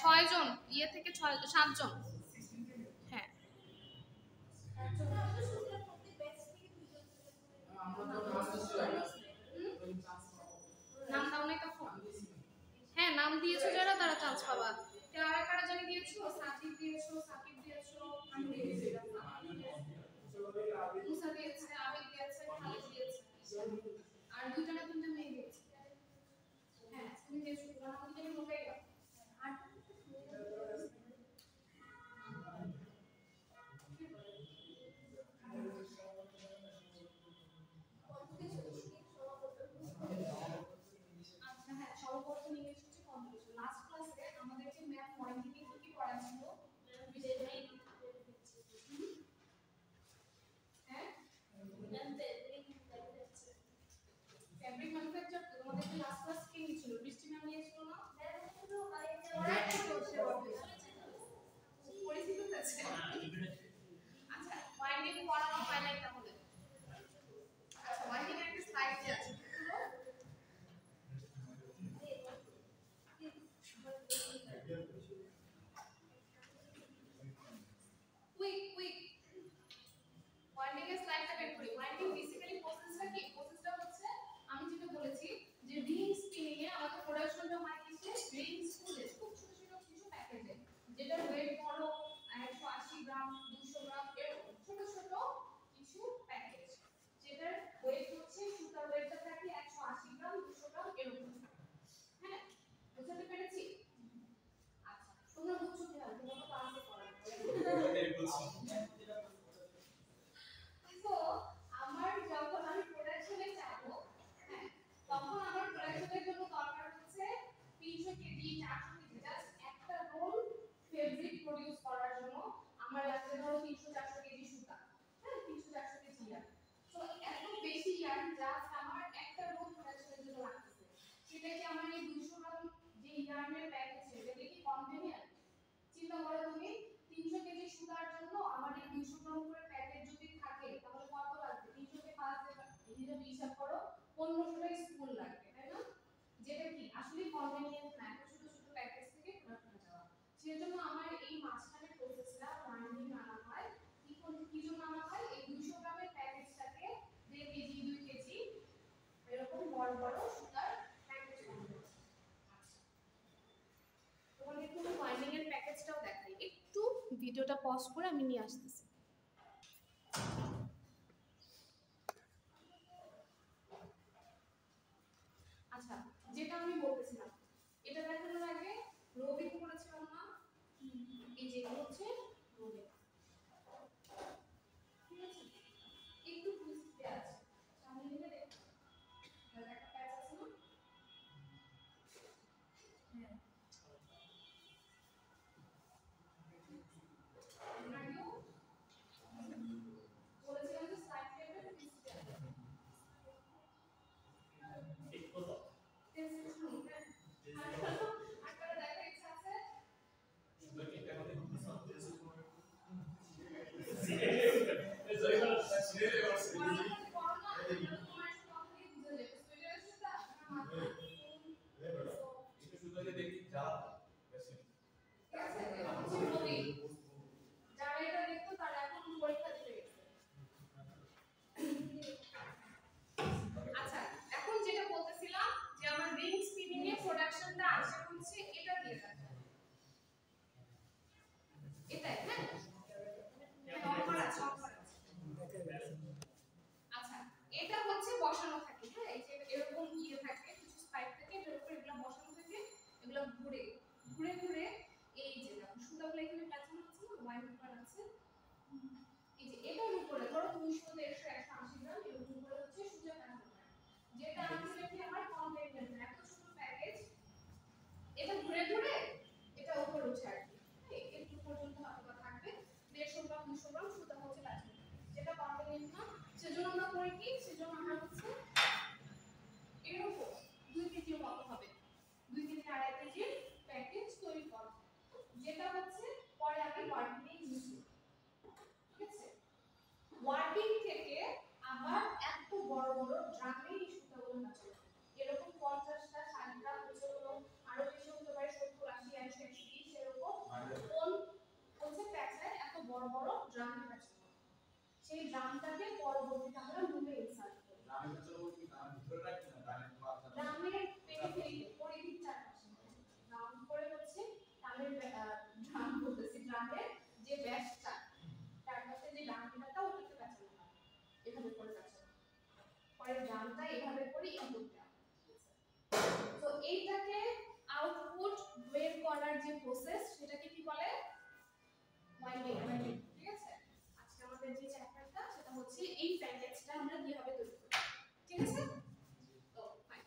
6 জন ইয়ে থেকে 7 জন। হ্যাঁ নাম দাও নাই তখন? হ্যাঁ নাম দিয়েছো যারা তারা চান্স পাবা। কারা কারা জানি দিয়েছো? সাকিব দিয়েছো, সাকিব দিয়েছো, আমি দিয়েছি, মুসা দিয়েছে, আবিদ দিয়েছে, খালিদ দিয়েছে, আর দুইটা না তিনটা মেয়ে দিয়েছে। হ্যাঁ তুমি দিয়েছো, তোমার নাম দিতে হবে গেল। আর আচ্ছা হ্যাঁ সর্বপ্রথম ইংলিশ হচ্ছে কম্পিটিশন। লাস্ট ক্লাসে আমাদেরকে ম্যাথ মডেল থেকে কি কি পড়াচ্ছিল? হ্যাঁ ফ্যাব্রিক ম্যানুফ্যাকচার তোমাদের কি লাস্ট ক্লাস কে নিয়েছিল? বৃষ্টি ম্যাম নিয়েছিল না? পরিচিত আছে। আচ্ছা ওয়াইন্ডিং পড়ানো হয় নাই তাহলে? আচ্ছা ওয়াইন্ডিং এর একটা স্লাইড আছে কুইক কুইক ওয়াইন্ডিং এর স্লাইডটা বের করি। ওয়াইন্ডিং বেসিক্যালি প্রসেসটা কি? প্রসেসটা হচ্ছে আমি যেটা বলেছি যে রিং স্পিনিং এ আমাদের প্রোডাকশনটা হয় কিসে? রিং স্পুলে, খুব ছোট ছোট কিছু প্যাকেজে, যেটা ওয়েট বড় 180 গ্রাম 200 গ্রাম এরকম ছোট ছোট কিছু প্যাকেজ, যেটার ওয়েট হচ্ছে সুতার ওয়েটটা থাকে 180 গ্রাম 200 গ্রাম এরকম। হ্যাঁ বুঝতে পেরেছি? আচ্ছা তোমরা বুঝছো কি না? তোমরা তো ক্লাসে পড়ানো। তো আমার যখন আমি প্রোডাকশনে যাব, হ্যাঁ তখন আমার প্রোডাকশনের জন্য দরকার হচ্ছে 300 কেজি 400 কেজি জাস্ট একটা রোল ফেব্রিক প্রোডিউস করার জন্য আমার লাগবে ধরো 300 400 কেজি সুতা। হ্যাঁ 300 400 কেজি ইয়ার। তো এত বেশি ইয়ার জাস্ট আমার একটা রোল প্রোডাকশনের জন্য লাগতেছে। সেটা কি আমার এই 200 গ্রাম যে ইয়ার্নের প্যাকেজ সেটা কি কনভেনিয়েন্ট? চিন্তা করো তুমি 300 কেজি সুতার জন্য আমার এই 200 গ্রাম করে প্যাকেজ যদি থাকে তাহলে কত লাগবে? 300 কে 5 দিয়ে হিসাবে হিসাব করো 1500 টা স্পুল লাগবে, তাই না? যেটা কি আসলে কনভেনিয়েন্ট না এত ছোট ছোট প্যাকেজ থেকে প্রোডাক্টে যাওয়া। সেজন্য আমার এই মাঝখানে প্রসেসটা ওয়াইন্ডিং আনা হয়। কি জন্য আনা হয়? এই 200 গ্রামের প্যাকেজটাকে 1.5 কেজি 2 কেজি এরকম বড় বড় সুতার প্যাকেজ বানানো। তোমাদের একটু ওয়াইন্ডিং এর প্যাকেজটাও দেখাই, একটু ভিডিওটা পজ করে আমি নিয়ে আসতেছি। আচ্ছা যেটা আমি বলতেছিলাম এটা দেখানোর আগে রোবিং করেছিলাম না? এই যে হচ্ছে রোবিং, ঠিক আছে? একটু বুঝতে আছে সামনে নিয়ে দেখো একটা প্যাচ আছে না? হ্যাঁ আগেও বলেছিলাম যে সাইড টেবিল ডিসপ্লে ঠিক কথা টেস্ট শুনুন। হ্যাঁ আপনারা দেখা ইচ্ছা আছে শুধু কি একটা কথা বলতেছেন যারা এটা দেখতো তারা এখন পরীক্ষা দিতে গেছে। আচ্ছা এখন যেটা বলতেছিলাম যে আমার রিং স্পিনিং এর প্রোডাকশনটা আসে হচ্ছে এটা দিয়ে থাকে এটাই। হ্যাঁ আচ্ছা এটা হচ্ছে বসানো থাকে। হ্যাঁ এই যে এরকম ইয়ে থাকে কিছু স্পাইক থাকে এটার উপর এগুলো বসানো থাকে, এগুলো ঘুরে ঘুরে ঘুরে এই যে দেখো সুতাগুলো এখানে প্যাটার্ন আছে না ওয়াইড করা আছে, এই যে এটার উপরে ধরো 200 150 180 গ্রাম এর উপরে হচ্ছে সুতা প্যাটার্ন, যেটা আলটিমেটলি আমার কনভেনিয়েন্ট এত ছোট প্যাকেজ এটা ঘুরে ঘুরে এটা উপরে উঠে আসবে। একটু পর্যন্ত হয়তো থাকবে 150 গ্রাম 200 গ্রাম সুতা হচ্ছে প্যাটার্ন, যেটা কনভেনিয়েন্ট না। সেজন্য আমরা করি কি? সেজন্য আমরা হচ্ছে এরকম 2 কেজির মতো হবে 2 কেজি 2.5 কেজি প্যাকেজ তৈরি করা, যেটা হচ্ছে পরে আমি ওয়ার্কিং এ ইউজ করি। ঠিক আছে? ওয়ার্কিং থেকে আবার এত বড় বড় ড্রামে এই সুতাগুলো নাচে এরকম 50টা 60টা হচ্ছে হলো আরো বেশি হতে পারে 70 80 120 সেই ড্রামটাকে পরবর্তীতে আমরা লুপে ইনসার্ট করি। ড্রামের ভিতরে কি ড্রামের ভিতরে রাখি না ড্রামের পাশে? ড্রামের পেরিফেরিতে পরিধির চারপাশে ড্রাম করে হচ্ছে ড্রামের ড্রাম বলতেছি ড্রামের যে ব্যাসটা তার পাশে যে ডানপিটাটা ওটাকে পেঁচানো হয় এভাবে করে পেঁচানো পরে ড্রামটা এভাবে করে ইনপুট দেওয়া। তো এইটাকে আউটপুট বের করার যে প্রসেস সেটাকে কি বলে ওয়াইন্ডিং। ঠিক আছে, আজকে আমাদের যে চ্যাপ্টারটা সেটা হচ্ছে এই প্যাকেজটা আমরা কিভাবে তৈরি করি। ঠিক আছে, তো ফাইন।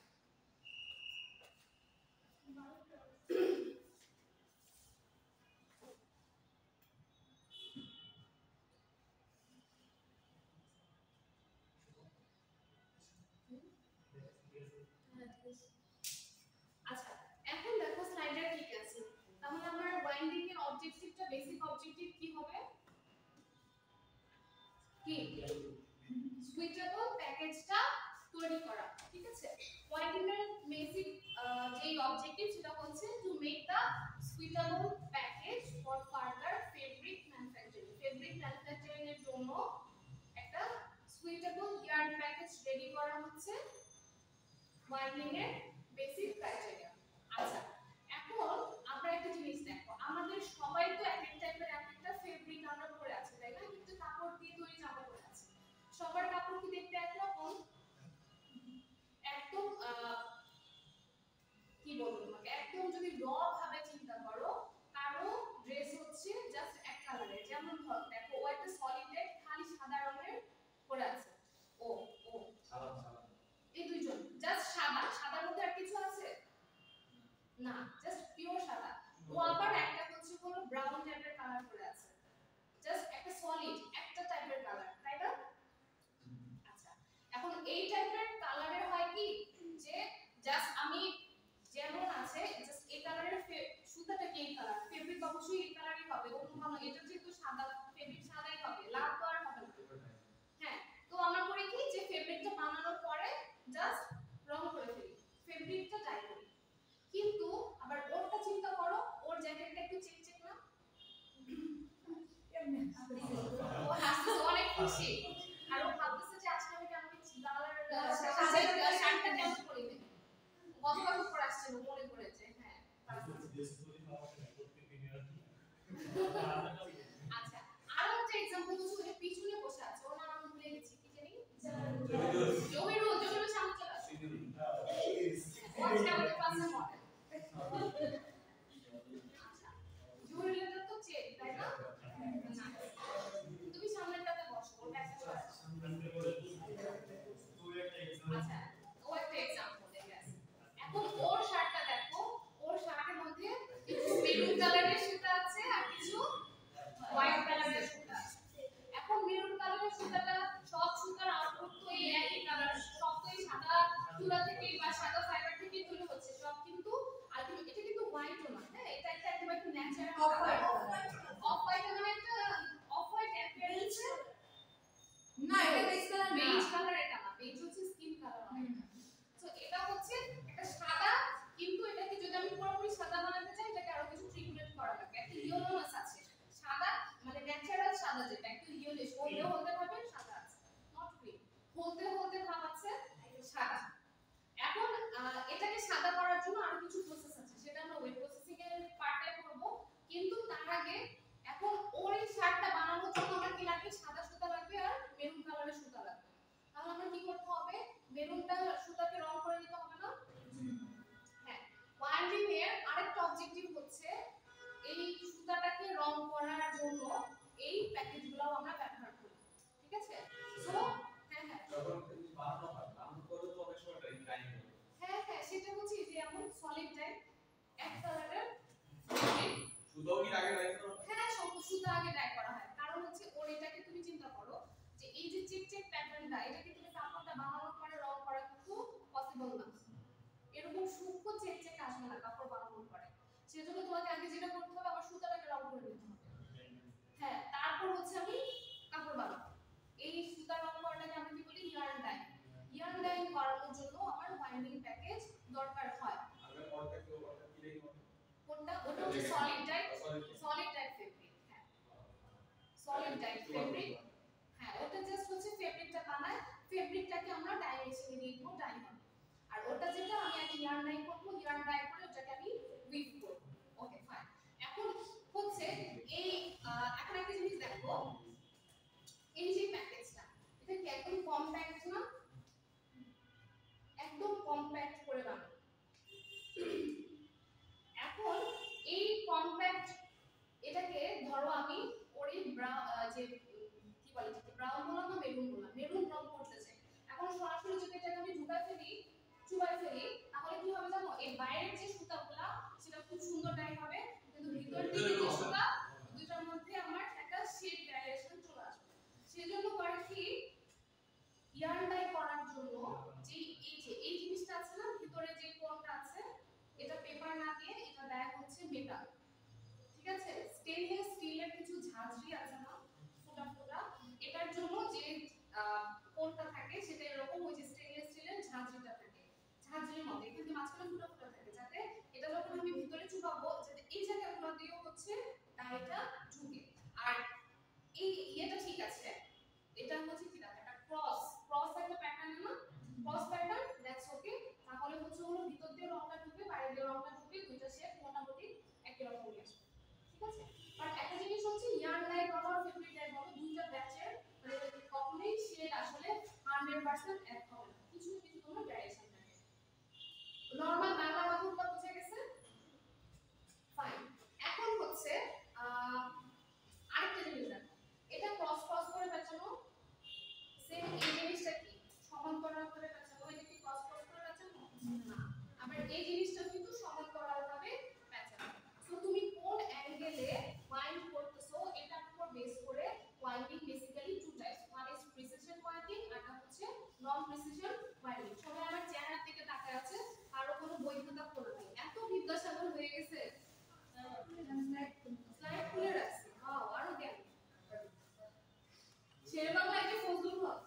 আচ্ছা, এখন দেখো স্লাইডে ঠিক আছে। তাহলে আমার ওয়াইন্ডিং এর অবজেক্টিভটা বেসিক অবজেক্টিভ কি হবে? কি সুইটেবল প্যাকেজটা তৈরি করা। ঠিক আছে, ওয়াইন্ডিং এর বেসিক যেই অবজেক্টিভ সেটা হচ্ছে to make the suitable package for further fabric manufacturing. Fabric manufacturing এর জন্য একটা সুইটেবল ইয়ার্ন প্যাকেজ রেডি করা হচ্ছে ওয়াইন্ডিং এর বেসিক ক্রাইটেরিয়া। আচ্ছা, এখন আমরা একটা জিনিস দেখো, আমাদের সবাই তো এক এক টাইপের এক একটা ফেব্রিক আমরা পরে আছে, তাই না? কিন্তু কাপড় দিয়ে তৈরি জামা পরে আছে, সবার কাপড় কি দেখতে একরকম? একদম কি বলবো তোমাকে, একদম যদি র ভাবে চিন্তা করো, কারো ড্রেস হচ্ছে জাস্ট এক কালারের, যেমন ধরো দেখো ও একটা সলিড রেড খালি সাদা রঙের পরে আছে, ও ও সালাম সালাম এই দুইজন জাস্ট সাদা, সাদার মধ্যে আর কিছু আছে না, জাস্ট পিওর সাদা। ও আবার একটা হচ্ছে কোনো ব্রাউন টাইপের কালার পরে আছে, জাস্ট একটা সলিড একটা টাইপের কালার, তাই না? আচ্ছা, এখন এই টাইপের কালারের হয় কি যে জাস্ট আমি যেমন আছে জাস্ট এই কালারের সুতাটা কি এই কালার, ফেব্রিক অবশ্যই এই কালারই হবে, অন্য কোনো এটা যেহেতু সাদা ফেব্রিক সাদাই হবে, লাল তো আর হবে না। হ্যাঁ, তো আমরা করি কি যে ফেব্রিকটা বানানোর পরে জাস্ট রং করে ফেলি, ফেব্রিকটা ডাই করি। কিন্তু আবার ওরটা চিন্তা করো, ওর জ্যাকেটটা একটু চেক চেক না, ও হাসছে অনেক খুশি, আর ও ভাবতেছে যে আজকে আমি কেমন কালার শার্টটা কেমন পরিবে, গতকাল উপর আসছে মনে করেছে। হ্যাঁ, আচ্ছা, আরো একটা एग्जांपल হচ্ছে ওই পিছনে বসে আছে, ওর নাম আমি ভুলে গেছি, কি জানি জহিরুল সামনে চলে আসে, ও আজকে আমাদের ক্লাসে মডেল। আচ্ছা, জহিরুলটা তো চেক, তাই না? তুমি সামনেটাতে বসো, ওর ব্যাকে চলে আসো। আচ্ছা, ও একটা एग्जांपल দেখে আছে। এখন ওর শার্টটা দেখো, ওর শার্টের মধ্যে কিছু মেরুন কালারের সুতা আছে আর কিছু হোয়াইট কালারের সুতা আছে। এখন মেরুন কালারের সুতাটা সব সুতার আউটপুট তো এই একই কালার, সব তো এই সাদা তুলা থেকে বা সাদা ফাইবার থেকে তৈরি হচ্ছে সব, কিন্তু আলটিমেট এটা কিন্তু হোয়াইটও না, হ্যাঁ এটা একটা একেবারে ন্যাচারাল অফ হোয়াইট মানে একটা অফ হোয়াইট অ্যাপিয়ারেন্স না, এটা বেজ কালার না, বেজ কালার এটা না, বেজ হচ্ছে স্কিন কালার হয়। সো এটা হচ্ছে একটা সাদা, কিন্তু এটাকে যদি আমি পুরোপুরি সাদা বানাতে চাই এটাকে আরো কিছু ট্রিটমেন্ট করা লাগবে, একটা ইয়েলোনেস আছে, সাদা মানে ন্যাচারাল সাদা যেটা একটু ইয়েলোইশ হলদে হলদে ভাবে সাদা আছে, নট ক্রিম, হলদে হলদে ভাব আছে সাদা। এখন এটাকে সাদা করার জন্য আরো কিছু প্রসেস আছে, সেটা আমরা ওয়েব প্রসেসিং এর পার্টে করব, কিন্তু তার আগে এখন ওর এই শার্টটা বানানোর জন্য আমার কি লাগবে, সাদা সুতা লাগবে আর মেরুন কালারের সুতা লাগবে। তাহলে আমরা কি করতে হবে, মেরুনটা সুতাকে রং করে নিতে হবে না? হ্যাঁ, ওয়াইন্ডিং এর আরেকটা অবজেক্টিভ হচ্ছে এই সুতাটাকে রং করার জন্য এই প্যাকেজগুলো আমরা ব্যবহার করি। ঠিক আছে, সো হ্যাঁ হ্যাঁ যখন বানানো হয় বানানো করে তো অনেক সময় টাইম লাগে। হ্যাঁ হ্যাঁ সেটা হচ্ছে যে এমন সলিড টাইপ এক কালারের সুতাও কি আগে ডাই করা? হ্যাঁ, সব সুতা আগে ডাই করা হয়, কারণ হচ্ছে ওর এটাকে তুমি চিন্তা করো যে এই যে চেক চেক প্যাটার্নটা এটাকে তুমি কাপড়টা বানানোর পরে রং করা কিন্তু পসিবল না, এরকম সূক্ষ্ম চেক চেক আসবে না কাপড় বানানোর পরে, সেজন্য তোমাকে আগে যেটা করতে হবে আমার সুতাটাকে রং করে নিতে হবে। হ্যাঁ, তারপর হচ্ছে আমি কাপড় বানাবো, এই সুতা রং করাটাকে আমরা কি বলি ইয়ার্ন ডাই। ইয়ার্ন ডাই করানোর জন্য আমার বাইন্ডিং প্যাকেজ দরকার হয়। আগে পরটা কি ওটা কি লেগে হবে? কোনটা? ওটা হচ্ছে solid type, solid type fabric. হ্যাঁ, সলিড টাইপ ফেব্রিক। হ্যাঁ, ওটা লিখবো ডাই হবে। আর ওটা যেটা আমি আগে ইয়ার্ন ডাই করবো, ইয়ার্ন ডাই করে ওটাকে আমি উইভ করবো। Okay fine. এখন হচ্ছে এই এখন একটা জিনিস দেখো, এই যে প্যাকেজটা এটা কি একদম কম্প্যাক্ট না? একদম কম্প্যাক্ট করে বানাবো। এখন এই কম্প্যাক্ট এটাকে ধরো আমি ওরে যে কি বলে ব্রাউন বললাম না মেরুন বললাম, মেরুন রং করতে চাই। এখন সরাসরি যদি এটাকে আমি ঢুকাই ফেলি, চুবাই ফেলি, তাহলে কি হবে জানো? এই বাইরের যে সুতাগুলা সেটা খুব সুন্দর ডাই হবে, কিন্তু ভিতরের দিকে যে সুতা দুইটার মধ্যে আমার একটা শেড ভ্যারিয়েশন চলে আসবে। সেজন্য করে কি ইয়ার্ন ডাই করার জন্য যে এই জিনিসটা আছে না, ভিতরে যে কোনটা আছে, এটা পেপার না দিয়ে এটা দেয়া হচ্ছে মেটাল। ঠিক আছে, স্টেনলেস স্টিলের কিছু ঝাঁঝরি আছে না, ফোটা ফোটা, এটার জন্য যে কোনটা থাকে সেটা এরকম ওই যে স্টেনলেস স্টিলের ঝাঁঝরিটা থাকে, ঝাঁঝরির মতো এখানে মাঝখানে ফোটা ফোটা থাকে, যাতে এটা যখন আমি ভিতরে চুবাবো যাতে এই জায়গাগুলো দিয়েও হচ্ছে ডাইটা ঢুকে। আর এই ইয়েটা ঠিক আছে, এটা হচ্ছে কি দেখো একটা ক্রস একটা প্যাটার্ন না, ক্রস প্যাটার্ন, দ্যাটস ওকে। তাহলে হচ্ছে হলো ভিতর দিয়ে রংটা ঢুকবে, বাইরে দিয়ে রংটা ঢুকবে, দুইটা শেপ মোটামুটি একই রকমই আসবে। ঠিক আছে, বাট একটা জিনিস হচ্ছে ইয়ার্ন ডাই বলো আর ফেব্রিক ডাই বলো, দুইটা ব্যাচের মানে কখনোই শেড আসলে 100% এক হবে না, কিছু কিছু তোমার ভ্যারিয়েশন থাকে। নরমাল বাংলা কথাগুলো বুঝে গেছে? ফাইন। এখন হচ্ছে আরেকটা জিনিস দেখো, এটা ক্রস করে পেঁচানো, সেম এই জিনিসটা কি সমান্তরাল করে পেঁচানো, এটা কি ক্রস করে পেঁচানো না, আবার এই জিনিসটা কিন্তু সমান্তরাল ভাবে পেঁচানো। সো তুমি কোন অ্যাঙ্গেলে ওয়াইন্ড করতেছো এটার উপর বেস করে winding basically two types, one is precision winding আর একটা হচ্ছে নন প্রিসিশন ওয়াইন্ডিং। সবাই আমার চেহারার দিকে তাকায় আছে, কারো কোনো বৈধতা খোলা নেই, এত বিদ্যাসাগর হয়ে গেছে। স্লাইড খুলে রাখছি, ওয়াও আরো জ্ঞান। শের বাংলা একটা ফজলুল হক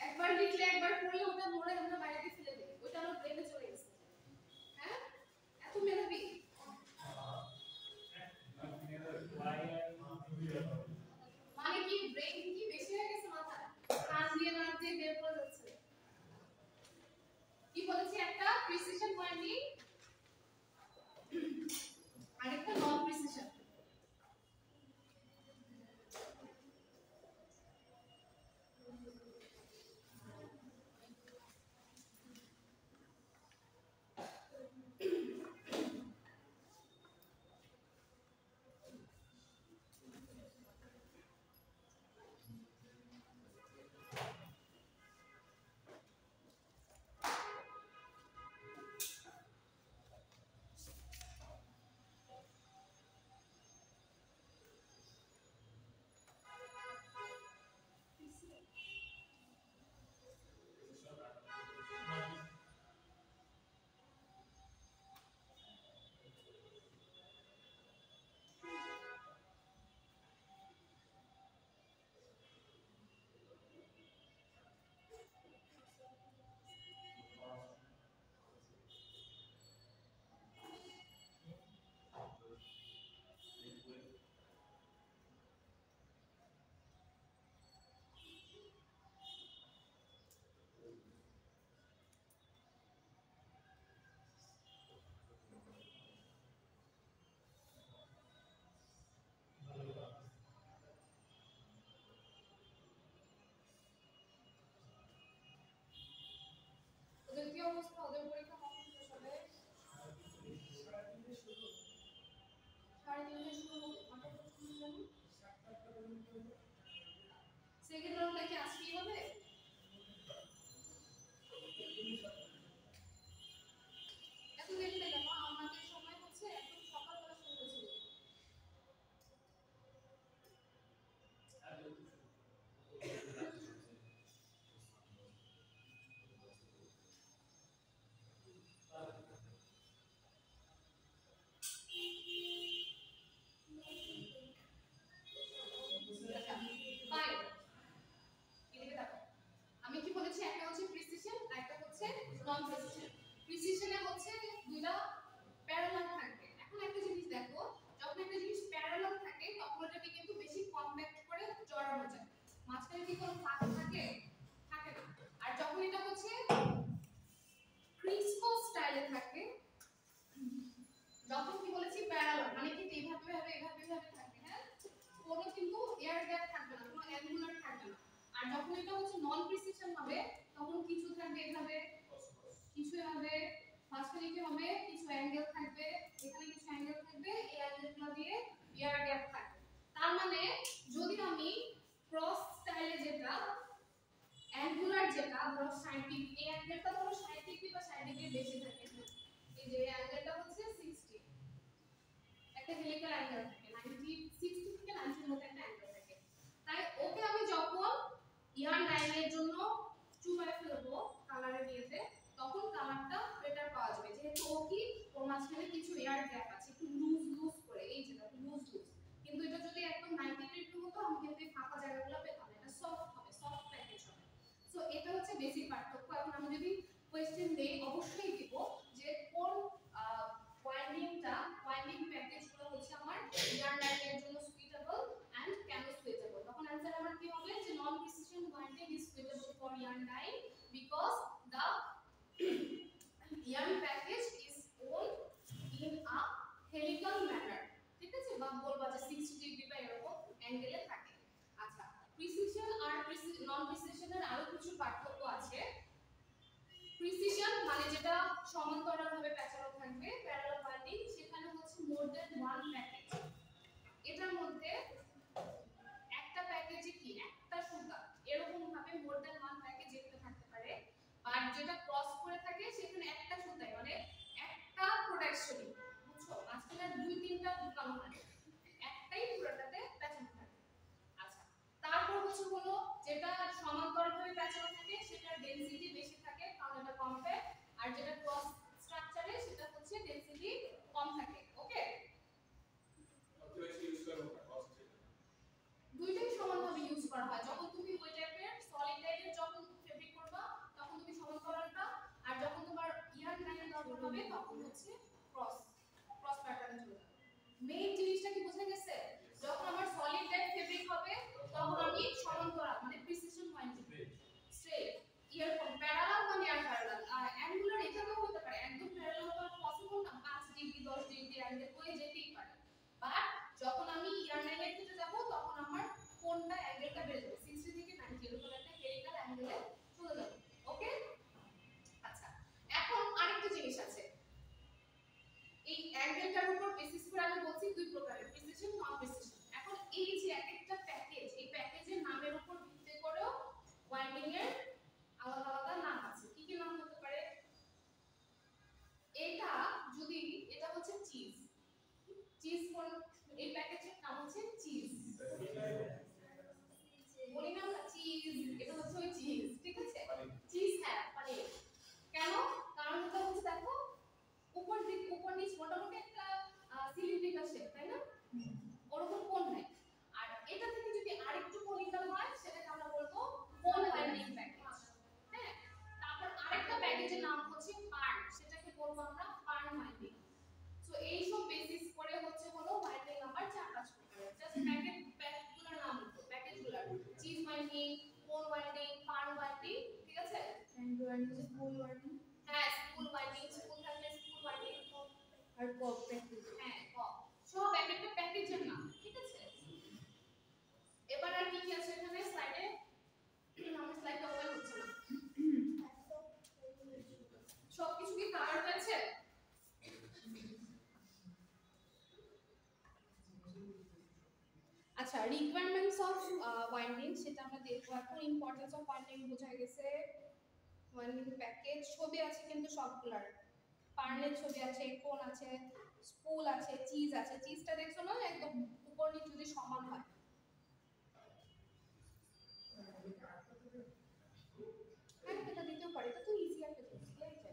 একবার লিখলে একবার পড়লে ওটা মনে আমরা বাইরে ফেলে দেই, ওটা আমার ব্রেনে চলে গেছে। হ্যাঁ, এত মেধাবী মানে কি ব্রেন কি বেশি হয়ে গেছে মাথায়, কান দিয়ে না দিয়ে বের করে যাচ্ছে। কি বলেছি, একটা প্রিসিশন ওয়াইন্ডিং আরেকটা নন প্রিসিশন। ওদের কি অবস্থা, ওদের পরীক্ষা কখন শেষ হবে? 3:30 শুরু হবে, কটা পর্যন্ত জানি? সেকেন্ড রাউন্ডটা কি আজকেই হবে? এত লেট কেন? আমাদের সময় হচ্ছে একদম সকালবেলা শুরু হয়েছিল। ফাইন, এদিকে দেখো, আমি কি বলেছি, একটা হচ্ছে প্রিসিশন আর একটা হচ্ছে নন প্রিসিশন। প্রিসিশনে হচ্ছে দুইটা প্যারালাল থাকবে। এখন একটা জিনিস দেখো, যখন একটা জিনিস প্যারালাল থাকে তখন ওটাকে কিন্তু বেশি কম্প্যাক্ট করে জড়ানো যায়, মাঝখানে কি কোনো ফাঁক থাকে? থাকে না। আর যখন এটা হচ্ছে আর যখন এটা হচ্ছে নন প্রিসিশন হবে তখন কিছু থাকবে এভাবে, কিছু এভাবে, মাঝখানে কি হবে, কিছু অ্যাঙ্গেল থাকবে, এখানে কিছু অ্যাঙ্গেল থাকবে, এই অ্যাঙ্গেলগুলো দিয়ে এয়ার গ্যাপ থাকবে। তার মানে যদি আমি ক্রস স্টাইলে যেটা অ্যাঙ্গুলার যেটা ধরো 60 ডিগ্রি, এই অ্যাঙ্গেলটা ধরো 60 ডিগ্রি বা 60 ডিগ্রি বেশি থাকে, এই যে অ্যাঙ্গেলটা হচ্ছে 60, একটা হেলিক্যাল অ্যাঙ্গেল থাকে 90, 60 থেকে 90 এর মধ্যে একটা অ্যাঙ্গেল থাকে। তাই ওকে আমি যখন ইয়ার্ন ডাইংয়ের জন্য চুবাই ফেলবো কালারের ইয়েতে, তখন কালারটা বেটার পাওয়া যাবে, যেহেতু ও কি ওর মাঝখানে কিছু এয়ার গ্যাপ আছে, একটু লুজ লুজ করে, এই যে দেখো লুজ লুজ। কিন্তু এটা যদি একদম 90 ডিগ্রি হতো আমি কিন্তু এই ফাঁকা জায়গাগুলো পেতাম না, এটা সফট হবে, সফট প্যাকেজ হবে। সো এটা হচ্ছে বেসিক পার্থক্য। এখন আমি যদি কোশ্চেন দেই অবশ্যই দিব যে কোন ওয়াইন্ডিং প্যাকেজগুলো হচ্ছে আমার ইয়ার্ন ডাইংয়ের জন্য সুইটেবল এন্ড কেন সুইটেবল, তখন आंसर আমার কি হবে যে non precision winding is suitable for yarn dyeing because the yarn package is owned in a helical manner, ঠিক আছে, বা বলবা যে 60 ডিগ্রি বা এরকম অ্যাঙ্গেলে থাকে। আচ্ছা, প্রিসিশন আর নন প্রিসিশনের আরো কিছু পার্থক্য আছে। প্রিসিশন মানে যেটা সমান্তরালভাবে প্যাঁচানো থাকবে, প্যারালাল ওয়াইন্ডিং, সেখানে হচ্ছে মোর দ্যান ওয়ান প্যাকেজ। এটার মধ্যে একটা প্যাকেজে কি একটা সুতা এরকম ভাবে মোর দ্যান ওয়ান প্যাকেজ একটা থাকতে পারে, আর যেটা ক্রস করে থাকে সেখানে একটা সুতায় মানে একটা প্রোডাকশনই, বুঝছো, মাঝখানে দুই তিনটা ঢুকানো হয়, একটাই পুরোটাতে প্যাঁচানো থাকে। আচ্ছা, তারপর হচ্ছে হলো যেটা সমান্তরালভাবে প্যাঁচানো থাকে সেটার ডেনসিটি বেশি থাকে কারণ এটা কম্প্যাক্ট, আর যেটা ক্রস স্ট্রাকচারে সেটা হচ্ছে ডেনসিটি কম থাকে। ওকে, দুইটাই সমানভাবে ইউজ করা হয়। যখন তুমি ওই টাইপের সলিড টাইপের যখন ফেব্রিক করবা তখন তুমি সমান্তরালটা, আর যখন তোমার ইয়ার্ন ডাইয়ের দরকার হবে তখন হচ্ছে ক্রস প্যাটার্নে চলে যাবে। মেইন জিনিসটা কি বোঝা গেছে? যখন আমার সলিড টাইপ ফেব্রিক হবে তখন আমি সমান্তরাল মানে প্রিসিশন ওয়াইন্ডিং, স্ট্রেট, এরকম প্যারালাল মানে আর প্যারালাল, আর অ্যাঙ্গুলার এটাও হতে পারে, একদম প্যারালাল হওয়া পসিবল না, 5 ডিগ্রি 10 ডিগ্রি অ্যাঙ্গেল হয়ে যেতেই পারে। বাট যখন আমি ইয়ার্ন ডাইয়ের ক্ষেত্রে যাব তখন আমার কোনটা অ্যাঙ্গেলটা বেড়ে যাবে, 60 থেকে 90 এরকম একটা হেলিক্যাল অ্যাঙ্গেলে চলে যাবে। ওকে, আচ্ছা, এখন আরেকটা জিনিস আছে, এই অ্যাঙ্গেলটার উপর বেসিস করে আমি বলছি দুই প্রকারের, প্রিসিশন নন প্রিসিশন। এখন এই যে একটা প্যাকেজ, এই প্যাকেজের নামের উপর ভিত্তি করেও ওয়াইন্ডিং এর আলাদা আলাদা নাম আছে। কি কি নাম হতে পারে? এটা যদি এটা হচ্ছে চিজ, চিজ কোন, এই প্যাকেজের নাম হচ্ছে চিজ, বলি না চিজ, এটা হচ্ছে ওই চিজ, ঠিক আছে, চিজ, হ্যাঁ পানির। কেন? কারণ এটা হচ্ছে দেখো উপর দিক উপর নিচ মোটামুটি একটা সিলিন্ড্রিক্যাল শেপ, তাই না, ওরকম কোণ নাই। আর এটা থেকে যদি আরেকটু কনিক্যাল হয় সেটাকে আমরা বলবো কোণ ওয়াইন্ডিং প্যাকেজ। হ্যাঁ, তারপর আরেকটা প্যাকেজের নাম হচ্ছে পার্ন, সেটাকে বলবো আমরা পার্ন ওয়াইন্ডিং। সো এই সব বেসিস করে হচ্ছে হলো ওয়াইন্ডিং আমার 4-5 প্রকারের, জাস্ট প্যাকেজগুলোর নাম লিখো, প্যাকেজগুলোর চিজ ওয়াইন্ডিং, কোণ ওয়াইন্ডিং, পার্ন ওয়াইন্ডিং, ঠিক আছে, and one is full warning হ্যাঁ স্পুল ওয়াইন্ডিং, স্পুল থাকলে spool winding, or pop package. হ্যাঁ সব এক একটা প্যাকেজের নাম, ঠিক আছে। এবার আর কি কি আছে এখানে স্লাইডে, আমার স্লাইডটা ওপেন হচ্ছে না, সবকিছু কি কভার হয়েছে? আচ্ছা, রিকোয়ারমেন্টস অফ ওয়াইন্ডিং সেটা আমরা দেখব এখন। ইম্পর্টেন্স অফ ওয়াইন্ডিং বোঝা গেছে, ওয়াইন্ডিং প্যাকেজ ছবি আছে কিন্তু সবগুলার, পার্লের ছবি আছে, কোণ আছে, স্পুল আছে, চিজ আছে। চিজটা দেখছো না একদম উপর নিচ যদি সমান হয়, হ্যাঁ এটা দিতেও পারে, এটা তো ইজি একটা জিনিস, এই যে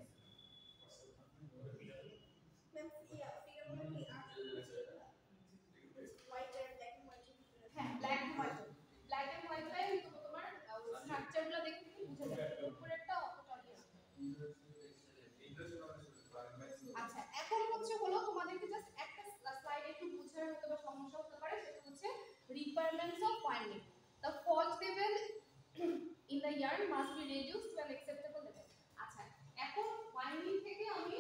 হ্যাঁ black and white, black and হোয়াইটটাই তোমার স্ট্রাকচারগুলো দেখে তুমি বুঝে যাবে, উপরেরটা অতটা ইয়ে। আচ্ছা, এখন হচ্ছে হলো তোমাদেরকে জাস্ট একটা স্লাইড একটু বুঝার হতে বা সমস্যা হতে পারে, সেটা হচ্ছে requirements of winding. The fault level in the yarn must be reduced to an acceptable level. আচ্ছা, এখন ওয়াইন্ডিং থেকে আমি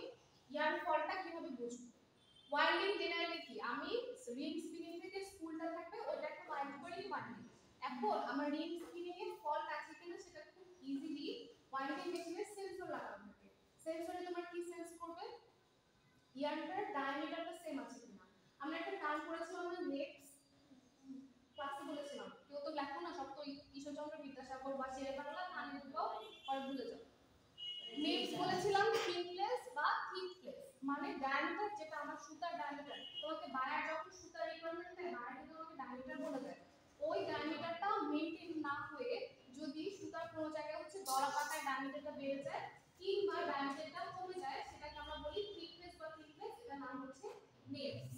ইয়ার্ন ফলটা কিভাবে বুঝবো? ওয়াইন্ডিং জেনারেলি কি, আমি রিং স্পিনিং থেকে স্পুলটা থাকবে ওইটাকে ওয়াইন্ড করেই ওয়াইন্ডিং। এখন আমার রিং স্পিনিং এর ফলটা ওয়াইন্ডিং মেশিনে সেন্সর লাগানো থাকে। সেন্সরে তোমার কি সেন্স করবে? ইয়ারটার ডায়ামিটারটা সেম আছে কিনা। আমরা একটা টার্ম পড়েছিলাম না, নেক্স ক্লাসে বলেছিলাম, কেউ তো লেখো না, সব তো ঈশ্বরচন্দ্র বিদ্যাসাগর বা শেরে বাংলা কানে ঢুকাও পরে ভুলে যাও। নেক্স বলেছিলাম থিকনেস বা থিকনেস মানে ডায়ামিটার, যেটা আমার সুতার ডায়ামিটার। তোমাকে বায়ার যখন সুতার রিকোয়ারমেন্ট দেয়, বায়ার কিন্তু তোমাকে ডায়ামিটার বলে দেয়। ওই ডায়ামিটারটা মেইনটেইন না হয়ে যদি সুতার কোনো জায়গায় হচ্ছে গলা পাতায় ডায়ামিটারটা বেড়ে যায় কিংবা ডায়ামিটারটা কমে যায়, সেটাকে আমরা বলি থিকনেস বা থিকনেস, এটার নাম হচ্ছে নেক্স।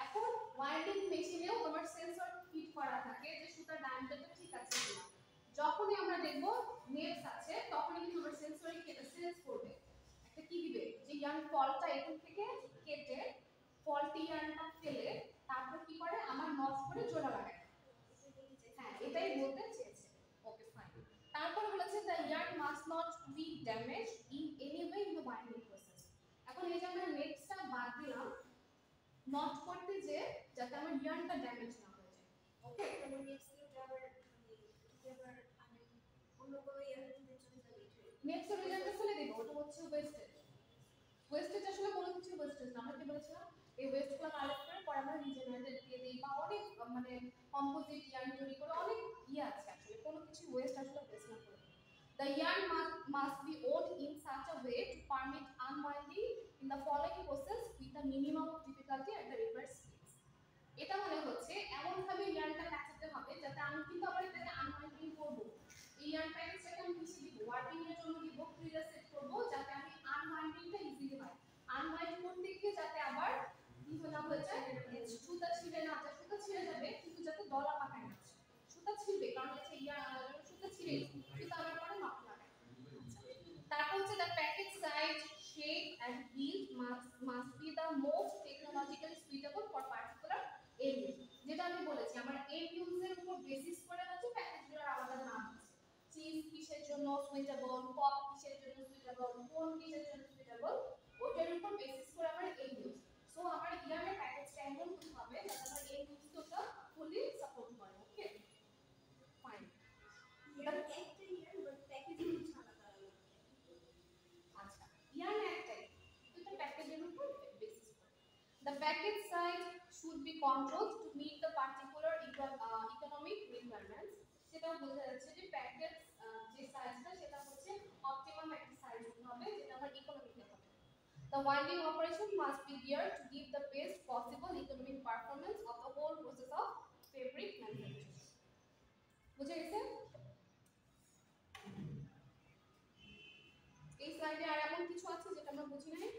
এখন ওয়াইন্ডিং মেশিনেও তোমার সেন্সর ফিট করা থাকে যে সুতার ডায়ামিটারটা ঠিক আছে কিনা। যখনই আমরা দেখব নেক্স আছে, তখনই কিন্তু আমার সেন্সরই সেন্স করবে, একটা কি দিবে, যে ইয়ার্ন ফলটা এখান থেকে কেটে ফলটি ইয়ার্নটা ফেলে তারপর কি করে আমার নট করে জোড়া লাগায়। হ্যাঁ, এটাই বলতে চেয়েছে। Okay fine. তারপর বলেছে the yarn must not be damage in any way in the binding process. এখন এই যে আমরা নেক্সটটা বাদ দিলাম নট করতে, যে যাতে আমার ইয়ার্নটা ড্যামেজ না হয়ে যায়। ওকে, তাহলে নেক্সট ইউটা আবার আবার আমি অন্য কোনো ইয়ার মধ্যে চলে যাবে। নেক্সট রেজাল্টটা ফেলে দেব, ওটা হচ্ছে ওয়েস্টেজ। ওয়েস্টেজ আসলে কোনো কিছু ওয়েস্টেজ না, আমরা কি বলেছিলাম এই ওয়েস্টগুলো কালেক্ট করে পরে আমরা রিজেনারেটেড দিয়ে দেই বা অনেক মানে কম্পোজিট ইয়ার্ন তৈরি করে অনেক আছে, আসলে কোনো কিছু ওয়েস্ট আসলে ওয়েস্ট না করে। The yarn must be wound in such a way to permit unwinding in the following process with a minimum of difficulty at the required speeds. এটা মানে হচ্ছে এমন ভাবে ইয়ার্নটা কাটতে হবে যাতে আমি কিন্তু আবার এটাকে আনওয়াইন্ডিং করব। এই ইয়ার্ন প্যাকেজটাকে আমি কিছু দিব, ওয়ার্কিং এর জন্য দিব, ফ্রিজে সেট করব যাতে আমি আনওয়াইন্ডিংটা ইজিলি হয়। আনওয়াইন্ড করতে গিয়ে যাতে আবার কি না হয়ে যায়, সুতা ছিঁড়ে না যায়, সুতা ছিঁড়ে যাবে কিন্তু যাতে দলা পাকায় না যায়। সুতা ছিঁড়বে কারণ হচ্ছে সুতা ছিঁড়ে সুতা আবার পরে নট লাগায়। তারপর হচ্ছে the package size, shape and build must be the most technologically suitable for particular end use. যেটা আমি বলেছি আমার end use এর উপর বেসিস করে হচ্ছে প্যাকেজগুলোর আলাদা নাম আছে। চিজ কিসের জন্য সুইটেবল, পপ কিসের জন্য সুইটেবল, কোন কিসের জন্য সুইটেবল, ওটার উপর বেসিস করে আমার end use। সো আমার ইয়ারের প্যাকেজটা এমন হতে হবে যাতে আমার end use টা ফুলি সাপোর্ট করে। Okay fine. ইয়ার একটা ইয়ার বাট প্যাকেজিং ছাড়া তারা আচ্ছা, ইয়ার একটাই দুটো প্যাকেজের উপর বেসিস করে। The package size should be controlled to meet the particular economic requirements. সেটা বোঝা যাচ্ছে যে প্যাকেজ যে সাইজটা সেটা হচ্ছে অপটিমাম একটা সাইজ হবে যেটা আমার ইকোনমিক হবে। The winding operation must be geared to give the best possible economic performance of the whole process of fabric manufacturing. বুঝে গেছে? এই স্লাইডে আর এমন কিছু আছে যেটা আমরা বুঝি নাই?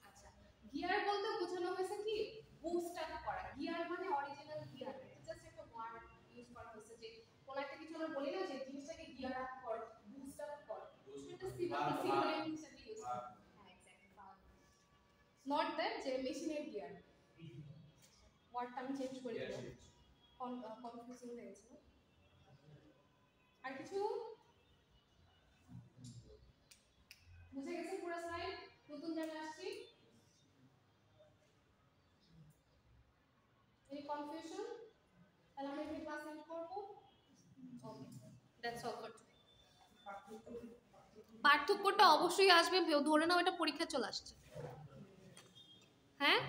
আচ্ছা, গিয়ার বলতে বোঝানো হয়েছে কি বুস্ট আপ করা। গিয়ার মানে অরিজিনাল গিয়ার, জাস্ট একটা ওয়ার্ড ইউজ করা হয়েছে যে কোন একটা কিছু আমরা বলি না যে জিনিসটাকে গিয়ার আপ কর, বুস্ট আপ কর, সেটা সিম্বলিক হিসেবে ইউজ করা। হ্যাঁ এক্স্যাক্টলি, নট দ্যাট যে মেশিনের গিয়ার। ওয়ার্ডটা আমি চেঞ্জ করে দিলাম, কনফিউজিং হয়ে গেছিল। আর কিছু বুঝে গেছে পুরো স্লাইড? নতুন জায়গায় আসছি, এই কনফিউশন? তাহলে আমরা এই ক্লাস এন্ড করব। ওকে, দ্যাটস অল ফর টুডে। পার্থক্যটা অবশ্যই আসবে, ধরে নাও এটা পরীক্ষা চলে আসছে। হ্যাঁ